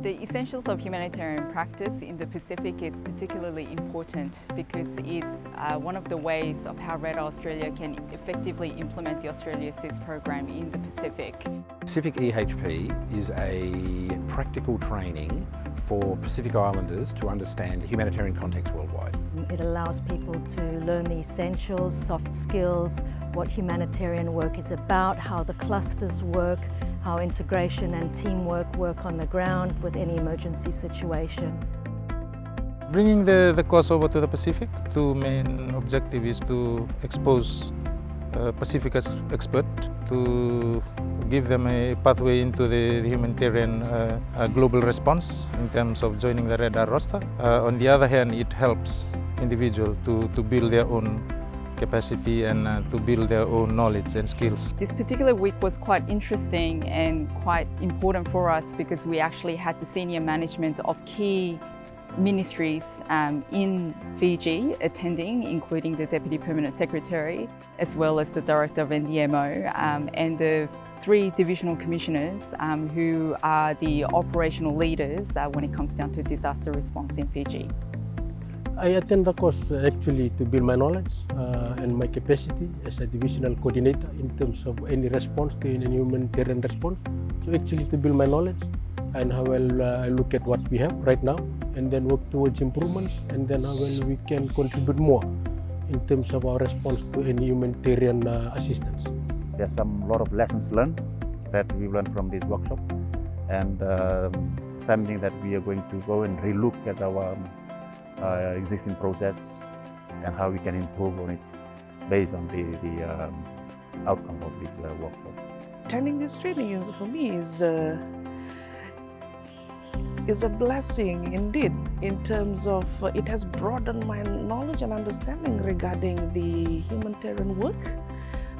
The essentials of humanitarian practice in the Pacific is particularly important because it's one of the ways of how Red Eye Australia can effectively implement the Australia Assist program in the Pacific. Pacific EHP is a practical training for Pacific Islanders to understand the humanitarian context worldwide. It allows people to learn the essentials, soft skills, what humanitarian work is about, how the clusters work, how integration and teamwork work on the ground with any emergency situation. Bringing the course over to the Pacific, the main objective is to expose Pacific experts to give them a pathway into the humanitarian global response in terms of joining the Red Eye roster. On the other hand, it helps individuals to build their own capacity and to build their own knowledge and skills. This particular week was quite interesting and quite important for us because we actually had the senior management of key ministries in Fiji attending, including the Deputy Permanent Secretary, as well as the Director of NDMO and the 3 divisional commissioners who are the operational leaders when it comes down to disaster response in Fiji. I attend the course actually to build my knowledge and my capacity as a divisional coordinator in terms of any response to any humanitarian response. So actually to build my knowledge and how well I look at what we have right now and then work towards improvements and then how well we can contribute more in terms of our response to any humanitarian assistance. There's a lot of lessons learned that we learned from this workshop and something that we are going to go and relook at our existing process and how we can improve on it based on the outcome of this workshop. Attending this training for me is a blessing indeed in terms of it has broadened my knowledge and understanding regarding the humanitarian work,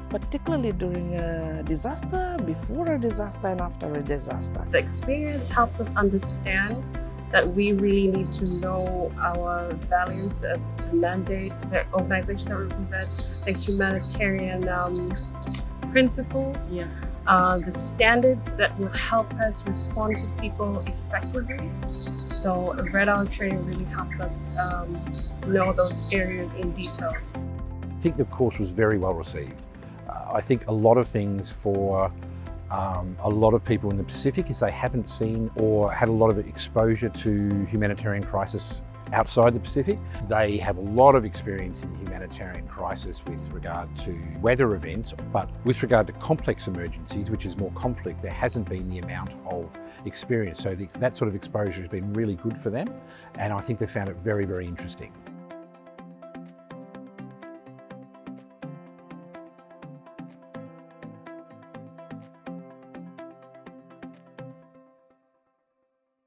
particularly during a disaster, before a disaster and after a disaster. The experience helps us understand that we really need to know our values, the mandate, the organization that represent, the humanitarian principles, the standards that will help us respond to people effectively. So Red Eye training really helped us know those areas in details. I think the course was very well received. I think a lot of things for a lot of people in the Pacific is they haven't seen or had a lot of exposure to humanitarian crisis outside the Pacific. They have a lot of experience in humanitarian crisis with regard to weather events, but with regard to complex emergencies, which is more conflict, there hasn't been the amount of experience. So that sort of exposure has been really good for them, and I think they found it very, very interesting.